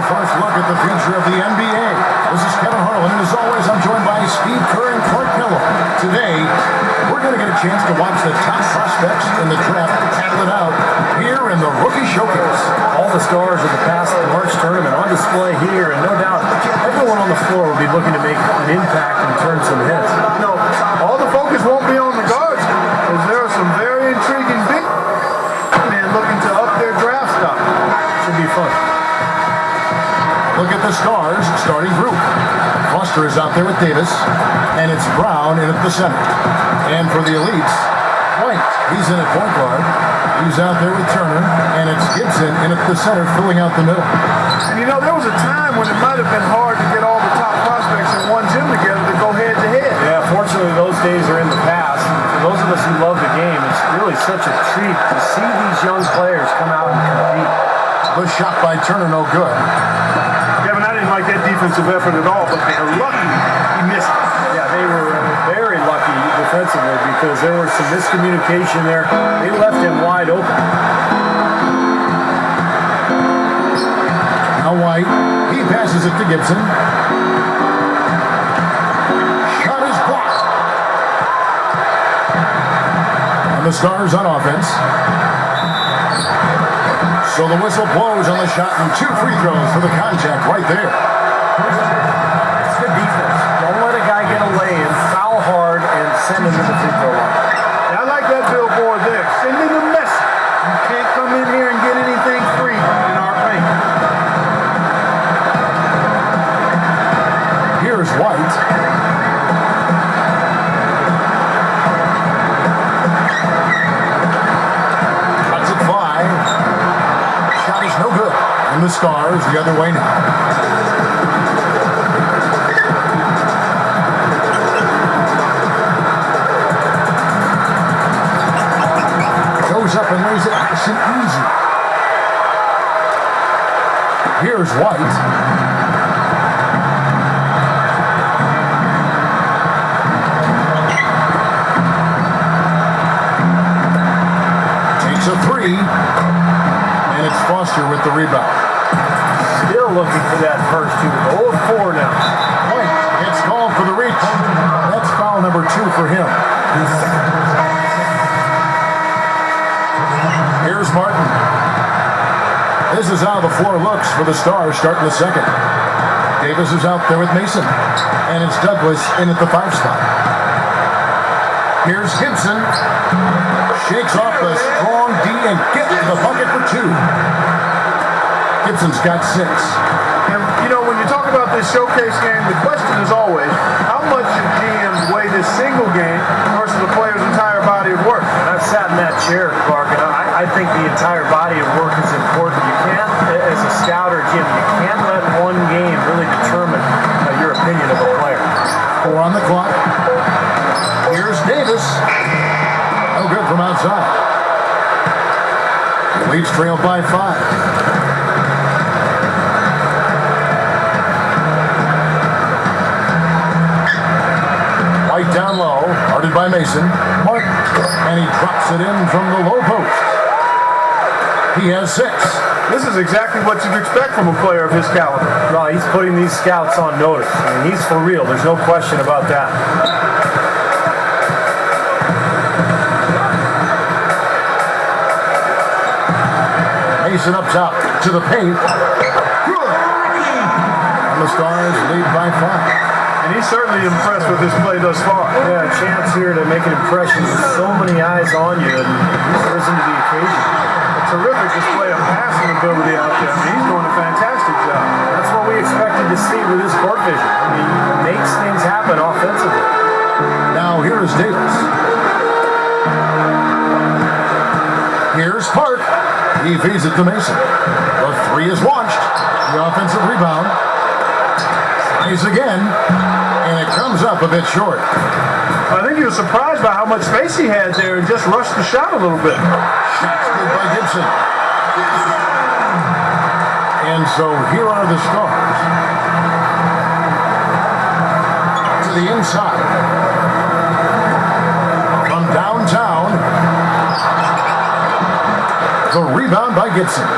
first look at the future of the NBA. This is Kevin Harlan, and as always, I'm joined by Steve Kerr and Clark Kellogg. Today, we're going to get a chance to watch the top prospects in the draft battle it out here in the Rookie Showcase. All the stars of the past March tournament on display here, and no doubt everyone on the floor will be looking to make an impact and turn some heads. No, all the focus won't be on the guards, because there are some very intriguing big men looking to up their draft stock. Should be fun. Look at the stars starting group. Foster is out there with Davis, and it's Brown in at the center. And for the elites, White, he's in at point guard. He's out there with Turner, and it's Gibson in at the center, filling out the middle. And you know, there was a time when it might have been hard to get all the top prospects in one gym together to go head to head. Yeah, fortunately those days are in the past. For those of us who love the game, it's really such a treat to see these young players come out and compete. The shot by Turner, no good. Kevin, I didn't like that defensive effort at all, but they were lucky he missed it. Yeah, they were very lucky defensively because there was some miscommunication there. They left him wide open. Now White, he passes it to Gibson. Shot is blocked. And the Stars on offense. So the whistle blows on the shot and 2 free throws for the contact right there. It's good defense. Don't let a guy get a lay-in, foul hard, and send him to the free throw line. I like that billboard there. Send me the message. You can't come in here and get anything free in our paint. Here's White. Cuts it fly. Shot is no good. And the Stars the other way now. Goes up and lays it nice and easy. Here's White. Takes a 3, and it's Foster with the rebound. Still looking for that first 2. 0-4 now. White gets called for the reach. That's foul number 2 for him. Here's Martin. This is how the floor looks for the Stars starting the second. Davis is out there with Mason, and it's Douglas in at the 5 spot. Here's Gibson. Shakes off the strong D and gets the bucket for 2. Gibson's got 6. And, you know, when you talk about this showcase game, the question is always, how much should GMs weigh this single game versus the player's entire body of work? I've sat in that chair, Clark, and I think the entire body of work is important. You can't, as a scout or GM, you can't let one game really determine your opinion of a player. 4 on the clock. Here's Davis. No good from outside. The Leafs trail by 5. White down low, guarded by Mason. Martin, and he drops it in from the low post. He has 6. This is exactly what you'd expect from a player of his caliber. No, he's putting these scouts on notice. I mean, he's for real. There's no question about that. Mason up top to the paint. Good. And the Stars lead by 5. And he's certainly impressed with his play thus far. Yeah, a chance here to make an impression with so many eyes on you, and he's risen to the occasion. A terrific display of passing ability out there. I mean, he's doing a fantastic job. That's what we expected to see with his court vision. I mean, he makes things happen offensively. Now here is Davis. Here's Park. He feeds it to Mason. The 3 is launched. The offensive rebound. Tries again, and it comes up a bit short. I think he was surprised by how much space he had there and just rushed the shot a little bit. Shots good by Gibson. And so here are the Stars. To the inside. From downtown. The rebound by Gibson.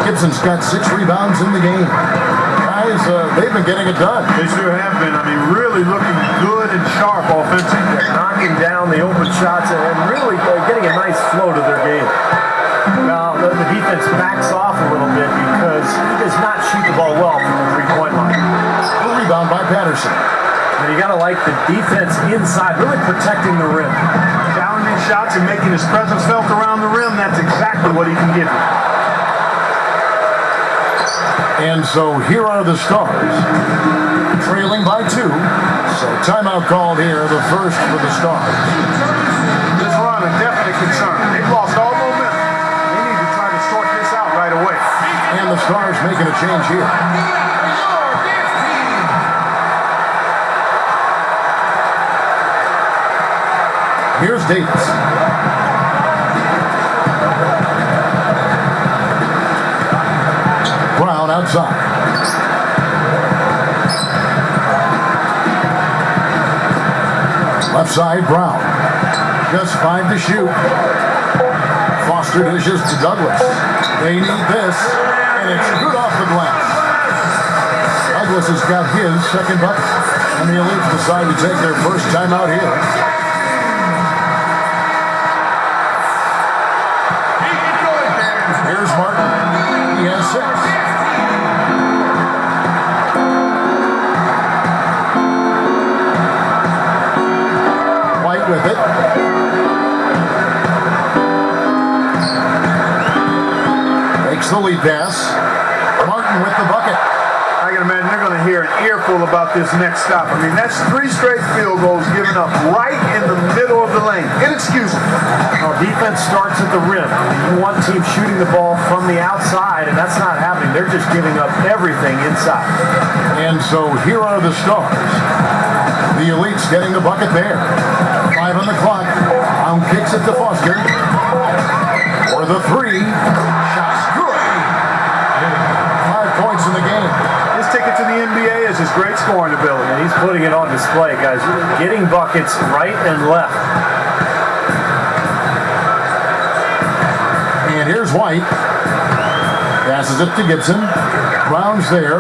Gibson's got 6 rebounds in the game. Guys, they've been getting it done. They sure have been. I mean, really looking good and sharp offensively. Knocking down the open shots and really getting a nice flow to their game. Now, the defense backs off a little bit because he does not shoot the ball well from the three-point line. The rebound by Patterson. And you got to like the defense inside, really protecting the rim. Challenging shots and making his presence felt around the rim. That's exactly what he can give you. And so here are the Stars, trailing by 2. So timeout called here, the first for the Stars. This run a definite concern. They've lost all momentum. They need to try to sort this out right away. And the Stars making a change here. Here's Davis. Brown outside. Left side, Brown. Just 5 to shoot. Foster dishes to Douglas. They need this, and it's good off the glass. Douglas has got his second bucket, and the Elites decide to take their first timeout here. Here's Martin. He has 6. White with it. Makes the lead pass. Martin with the bucket. I can imagine they're going to hear an earful about this next stop. I mean, that's 3 straight field goals given up right in the middle of the lane. Inexcusable. Now, defense starts at the rim. You want teams shooting the ball from the outside, and that's not happening. They're just giving up everything inside. And so here are the Stars. The Elites getting the bucket there. 5 on the clock. Brown kicks it to Foster. For the 3. Shot's good. 5 points in the game. His ticket to the NBA is his great scoring ability. And he's putting it on display, guys. Getting buckets right and left. And here's White. Passes it to Gibson. Brown's there.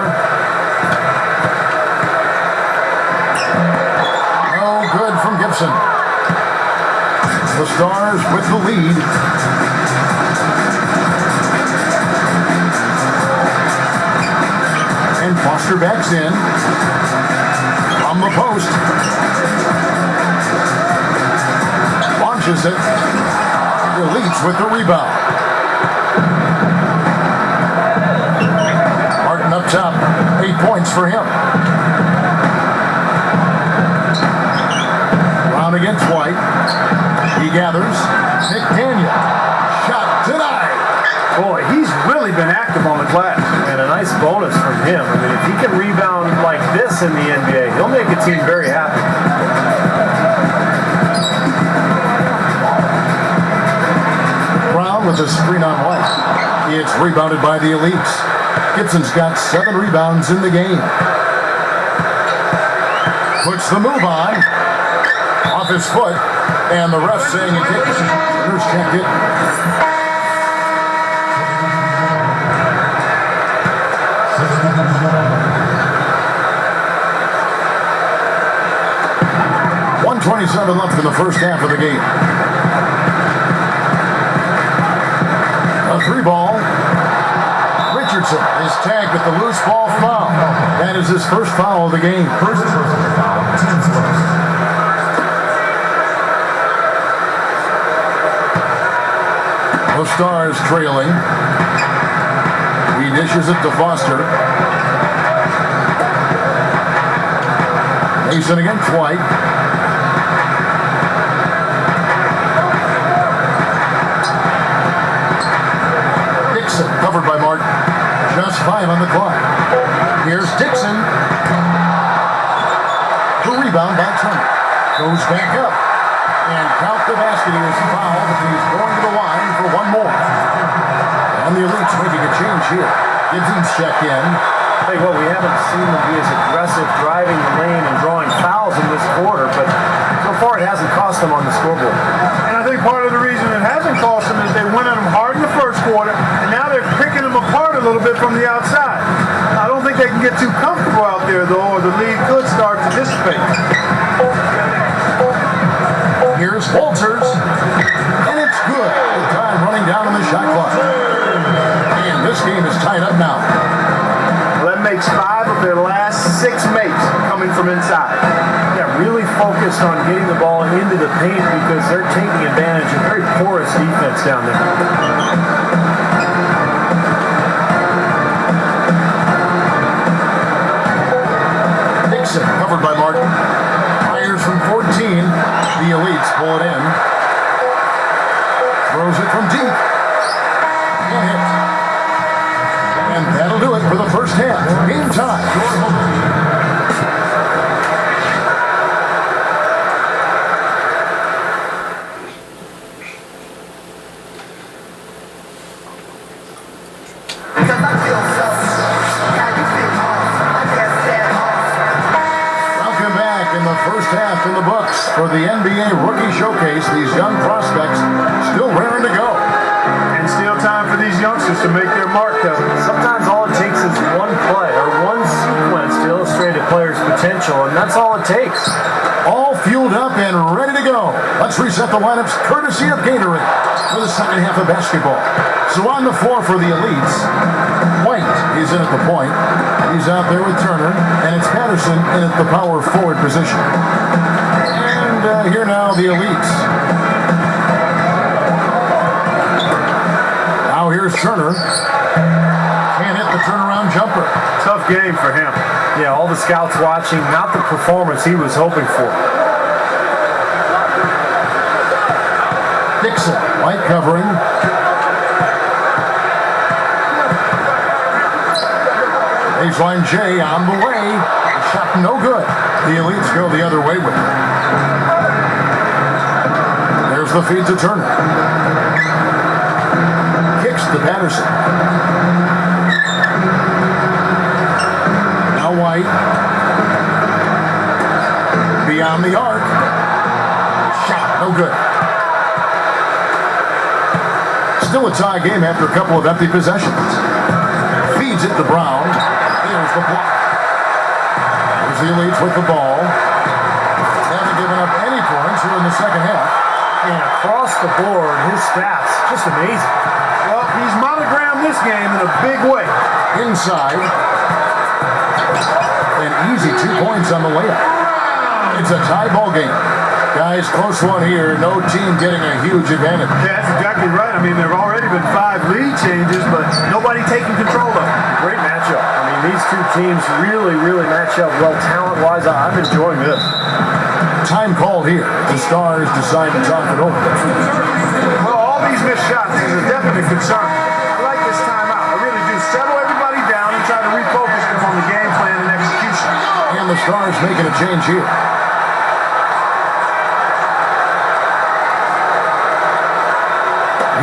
No good from Gibson. The Stars with the lead. And Foster backs in. From the post. Launches it. The Elites with the rebound. Martin up top. 8 points for him. Brown against White. He gathers. McDaniel. Shot denied. Boy, he's really been active on the glass. And a nice bonus from him. I mean, if he can rebound like this in the NBA, he'll make a team very happy. Brown with a screen on White. It's rebounded by the Elites. Gibson's got 7 rebounds in the game. Puts the move on. Off his foot. And the ref saying it hit. Sinners checked it. .127 left in the first half of the game. A 3 ball. Richardson is tagged with the loose ball foul. That is his first foul of the game. First foul, team's first. The Stars trailing. He dishes it to Foster. Mason against White. Dixon covered by Martin. Just 5 on the clock. Here's Dixon. The rebound by Turner. Goes back up. And count the basket. He was fouled. He's going to the line for 1 more. And the Elites making a change here. Gibson's check in. Tell you what, we haven't seen them be as aggressive driving the lane and drawing fouls in this quarter, but so far it hasn't cost them on the scoreboard. And I think part of the reason it hasn't cost them is they went at them hard in the first quarter, and now they're picking them apart a little bit from the outside. I don't think they can get too comfortable out there, though, or the lead could start to dissipate. Here's Walters, and it's good. The time running down on the shot clock. And this game is tied up now. Well, that makes 5 of their last 6 makes coming from inside. Yeah, really focused on getting the ball into the paint because they're taking advantage of very porous defense down there. Dixon covered by Martin. Fires from 14. The Elites pull it in. Throws it from deep. And hit. And that'll do it for the first half. Game time. Welcome back in the first half in the books for the NBA Rookie Showcase. These young prospects still raring to go. And still time for these youngsters to make their mark, Kevin. Sometimes all it takes is one play or one sequence to illustrate a player's potential, and that's all it takes. All fueled up and ready to go. Let's reset the lineups courtesy of Gatorade for the second half of basketball. So on the floor for the Elites, White is in at the point. He's out there with Turner, and it's Patterson in at the power forward position. And here now the Elites. Now here's Turner. Can't hit the turnaround jumper. Tough game for him. Yeah, all the scouts watching, not the performance he was hoping for. Dixon, White covering. Baseline J on the way. The shot no good. The Elites go the other way with it. There's the feed to Turner. Kicks to Patterson. Now White. Beyond the arc. Shot no good. Still a tie game after a couple of empty possessions. Feeds it to Brown. There's the block. There's the Elites with the ball. They haven't given up any points here in the second half. And across the board, his stats, just amazing. Well, he's monogrammed this game in a big way. Inside. An easy 2 points on the layup. It's a tie ball game. Guys, close one here. No team getting a huge advantage. Yeah, that's exactly right. I mean, there have already been 5 lead changes, but nobody taking control of it. Great matchup. I mean, these two teams really match up well talent-wise. I'm enjoying this. Time called here. The Stars decide to talk it over. Well, all these missed shots is a definite concern. I like this timeout. I really do. Settle everybody down and try to refocus them on the game plan and execution. And the Stars making a change here.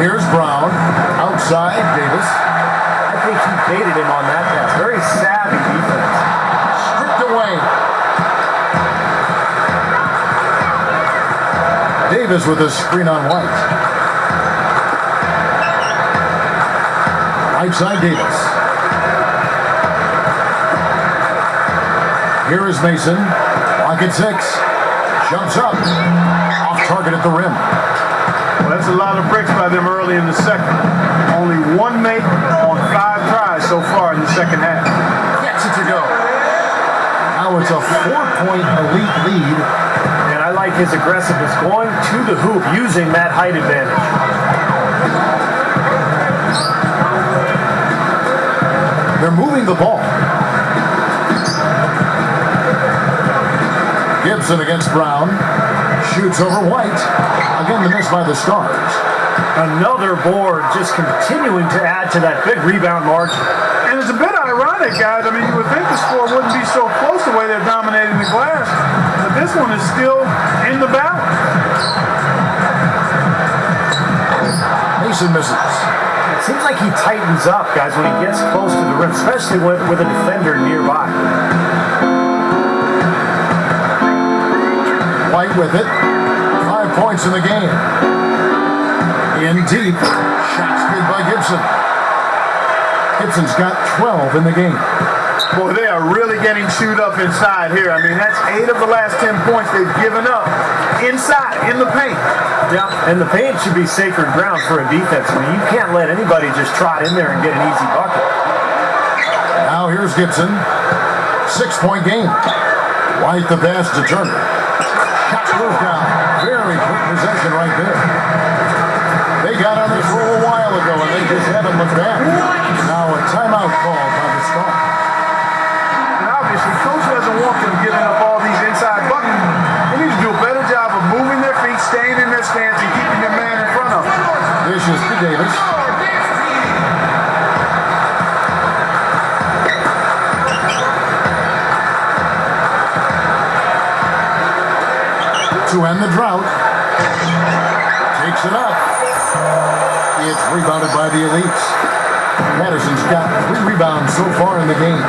Here's Brown. Outside, Davis. I think he baited him on that pass. Very savvy defense. Stripped away. Davis with a screen on White. Right side, Davis. Here is Mason. Lock at 6. Jumps up. Off target at the rim. Well, that's a lot of bricks by them early in the second. Only 1 make on 5 tries so far in the second half. Gets it to go. Now it's a 4-point Elite lead. And I like his aggressiveness going to the hoop using that height advantage. They're moving the ball. Gibson against Brown. Shoots over White. Again, the miss by the Stars. Another board just continuing to add to that big rebound margin. And it's a bit ironic, guys. I mean, you would think the score wouldn't be so close the way they're dominating the glass, but this one is still in the balance. Mason misses. It seems like he tightens up, guys, when he gets close to the rim, especially with a defender nearby. White with it. 5 points in the game. In deep. Shots good by Gibson. Gibson's got 12 in the game. Boy, they are really getting chewed up inside here. I mean, that's 8 of the last 10 points they've given up inside, in the paint. Yeah, and the paint should be sacred ground for a defense. I mean, you can't let anybody just trot in there and get an easy bucket. Now here's Gibson. 6-point game. White the pass to Turner. Shot goes down. Very quick possession right there. They got on this roll a while ago, and they just haven't looked back. Now a timeout called by the Stars. And obviously, coach doesn't want them giving up all these inside buckets. They need to do a better job of moving their feet, staying in their stance, and keeping their man in front of them. Dishes to Davis. To end the drought. Takes it up. It's rebounded by the Elites. Madison's got 3 rebounds so far in the game.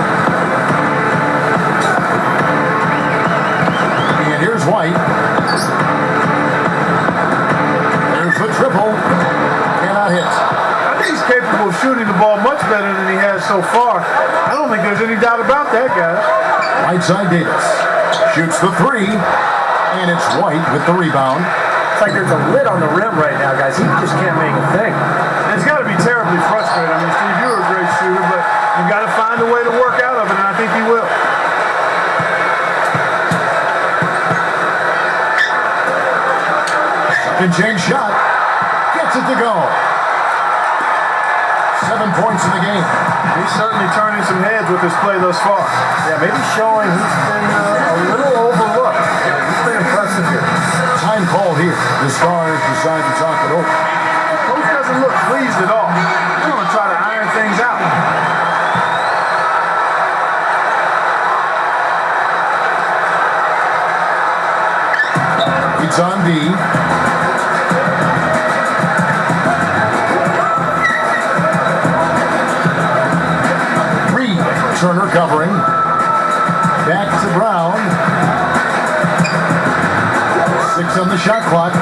And here's White. There's the triple. Cannot hit. I think he's capable of shooting the ball much better than he has so far. I don't think there's any doubt about that, guys. Right side Davis. Shoots the 3. And it's White with the rebound. It's like there's a lid on the rim right now, guys. He just can't make a thing. And it's got to be terribly frustrating. I mean, Steve, you're a great shooter, but you've got to find a way to work out of it, and I think he will. Second change shot. Gets it to go. 7 points in the game. He's certainly turning some heads with his play thus far. Yeah, maybe showing he's been a little overlooked. He's been impressive here. Time called here. The Stars decide to talk it over. The coach doesn't look pleased at all. He's going to try to iron things out. It's on D. Reed, Turner covering. Back to Brown. 6 on the shot clock.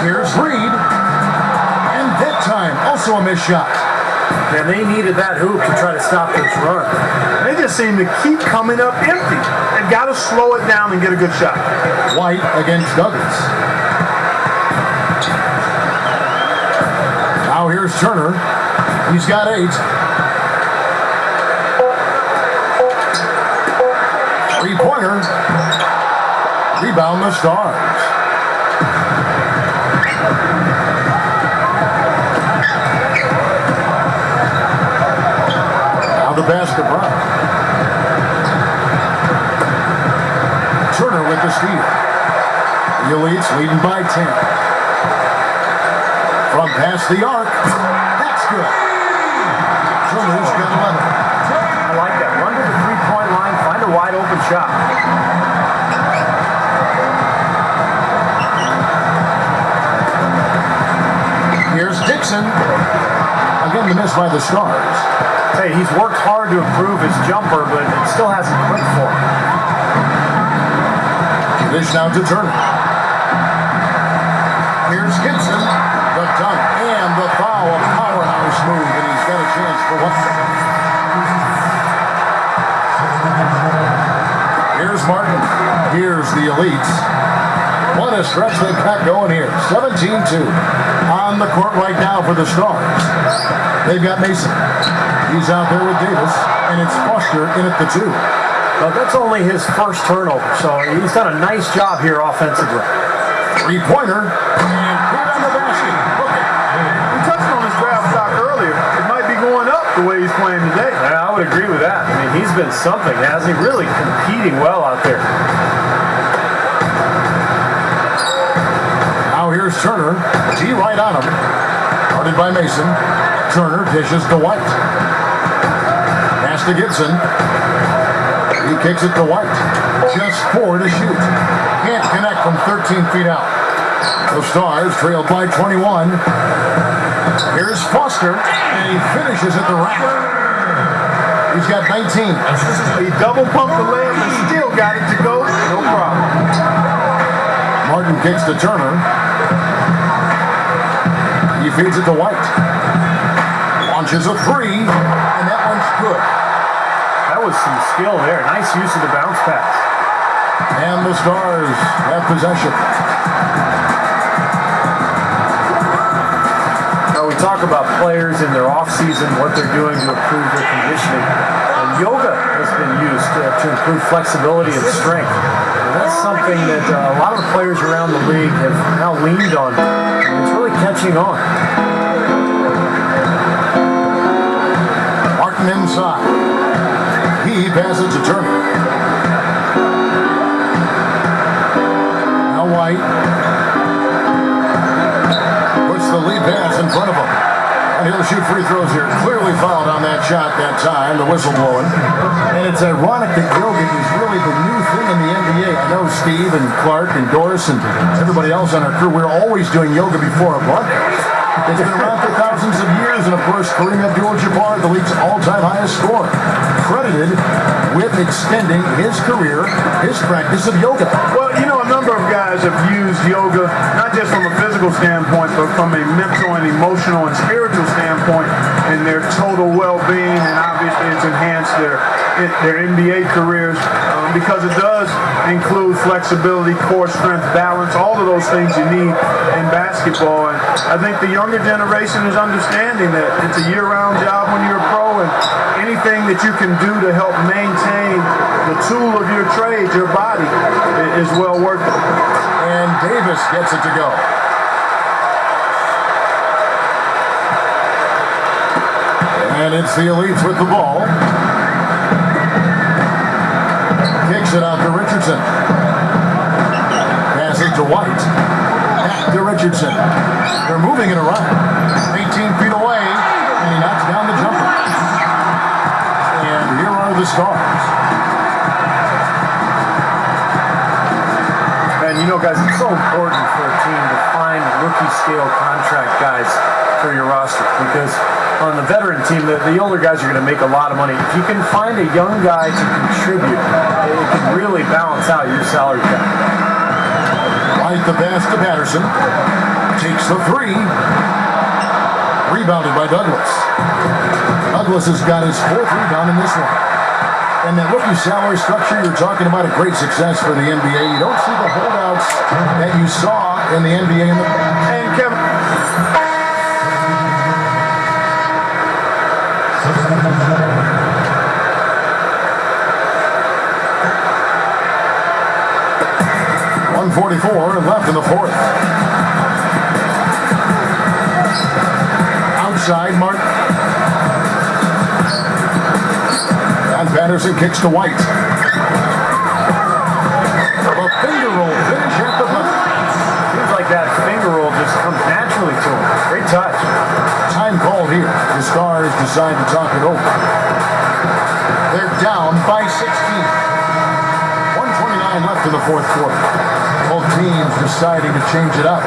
Here's Reed. And that time, also a missed shot. And they needed that hoop to try to stop this run. They just seem to keep coming up empty. They've got to slow it down and get a good shot. White against Douglas. Now here's Turner. He's got 8. 3-pointer. Rebound the Stars. Now the basket Brown. Turner with the steal. The Elites leading by 10. From past the arc. That's good. Turner's got 11. I like that. Run to the 3-point line, find a wide open shot. Here's Dixon. Again, the miss by the Stars. Hey, he's worked hard to improve his jumper, but it still hasn't clicked for him. Dish now to Turner. Here's Gibson. The dunk and the foul. A powerhouse move, and he's got a chance for one. Here's Martin. Here's the Elites. What a stretch they've got going here. 17-2 on the court right now for the Stars. They've got Mason. He's out there with Davis, and it's Foster in at the 2. Well, that's only his first turnover, so he's done a nice job here offensively. 3-pointer. And put on the basket. Look at We touched on his draft stock earlier. It might be going up the way he's playing today. Yeah, I would agree with that. I mean, he's been something, hasn't he? Really competing well out there. Now here's Turner. G right on him. Guarded by Mason. Turner dishes to White. Pass to Gibson. He kicks it to White. Just 4 to shoot. Can't connect from 13 feet out. The Stars trailed by 21. Here's Foster, and he finishes at the rack. He's got 19. He double pumped the layup and still got it to go. No problem. Martin kicks to Turner. He He feeds it to White. Launches a three, and that one's good. That was some skill there. Nice use of the bounce pass. And the Stars have possession. Now we talk about players in their off-season, what they're doing to improve their conditioning. And yoga has been used to improve flexibility and strength. And that's something that a lot of the players around the league have now leaned on. And it's really catching on. Martin inside. He passes to Turner. Now White puts the lead pass in front of him. And he'll shoot free throws here. Clearly fouled on that shot that time, the whistle blowing. And it's ironic that yoga is really the new thing in the NBA. I know Steve and Clark and Doris and everybody else on our crew, we're always doing yoga before a broadcast. It's been around for thousands of years, and of course, Kareem Abdul-Jabbar, the league's all-time highest scorer, credited with extending his career, his practice of yoga. Well, you know, a number of guys have used yoga, not just from a physical standpoint, but from a mental and emotional and spiritual standpoint in their total well-being, and obviously it's enhanced their NBA careers because it does include flexibility, core strength, balance, all of those things you need in basketball. And I think the younger generation is understanding that it's a year-round job when you're a pro, and anything that you can do to help maintain the tool of your trade, your body, is well worth it. And Davis gets it to go. And it's the Elites with the ball. Kicks it out to Richardson. Passes to White. Back to Richardson. They're moving it around. 18 feet away, and he knocks down the jumper. And here are the Stars. And you know, guys, it's so important for a team to find rookie-scale contract guys for your roster, because on the veteran team, the older guys are going to make a lot of money. If you can find a young guy to contribute, it can really balance out your salary cap. White the pass to Patterson. Takes the three. Rebounded by Douglas. Douglas has got his fourth rebound in this one. And that rookie salary structure, you're talking about a great success for the NBA. You don't see the holdouts that you saw in the NBA in the past. And Kevin, .144 left in the fourth. Outside, Martin. And Patterson kicks to White. A finger roll finish at the buzzer. Seems like that finger roll just comes naturally to him. Great touch. Time called here. The Stars decide to talk it over. They're down by 16. 1:29 left in the fourth quarter. Both teams deciding to change it up.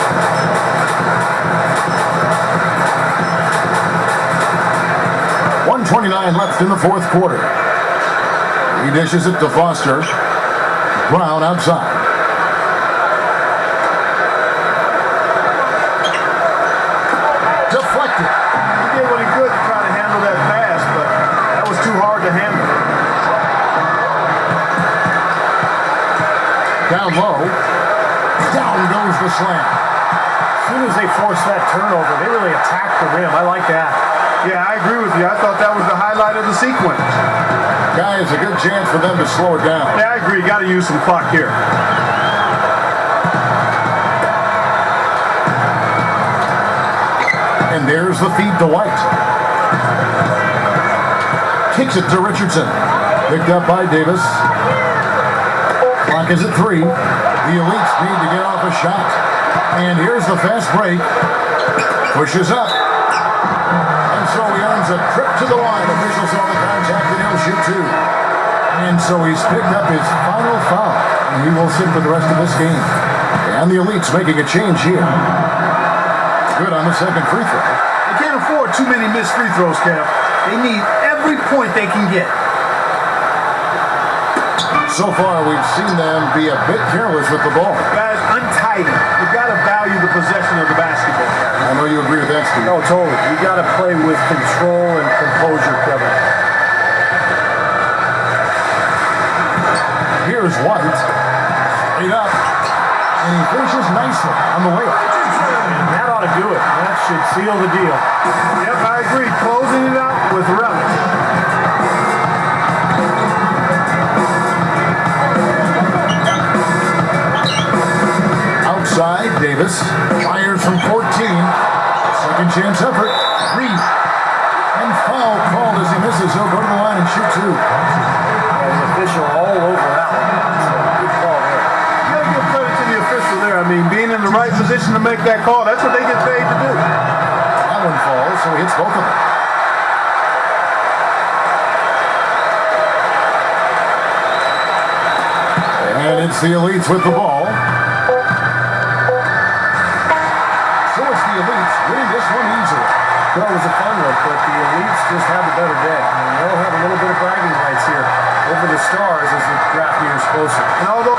.129 left in the fourth quarter. He dishes it to Foster. Brown outside. Deflected. he did what he could to try to handle that pass, but that was too hard to handle. Down low. Down goes the slam. As soon as they forced that turnover, they really attacked the rim. I like that. Yeah, I agree with you. I thought that was the highlight of the sequence. Guys, a good chance for them to slow it down. Yeah, I agree. Got to use some clock here. And there's the feed to White. Kicks it to Richardson. Picked up by Davis. Clock is at 3. The Elites need to get off a shot. And here's the fast break. Pushes up. And so he earns a trip to the line. Officials saw the contact and he'll shoot 2. And so he's picked up his final foul. And he will sit for the rest of this game. And the Elites making a change here. Good on the second free throw. They can't afford too many missed free throws, Kev. They need every point they can get. So far, we've seen them be a bit careless with the ball. Guys, untidy. You've got to value the possession of the basketball. I know you agree with that, Steve. No, totally. You got to play with control and composure, Kevin. Here's White. Straight up. And he finishes nicely on the layup. And that ought to do it. That should seal the deal. Yep, I agree. Closing it out with relish. Outside, Davis fires from 14. Second chance effort. Reed. And foul called as he misses. He'll go to the line and shoot two. And the official all over that one. So, good call there. You got to give credit to the official there. I mean, being in the right position to make that call, that's what they get paid to do. That one falls, so he hits both of them. And it's the Elites with the ball. So it's the Elites winning this one easily. Well, it was a fun one, but the Elites just had a better day. I mean, they'll have a little bit of bragging rights here over the Stars as the draft year is closer. And although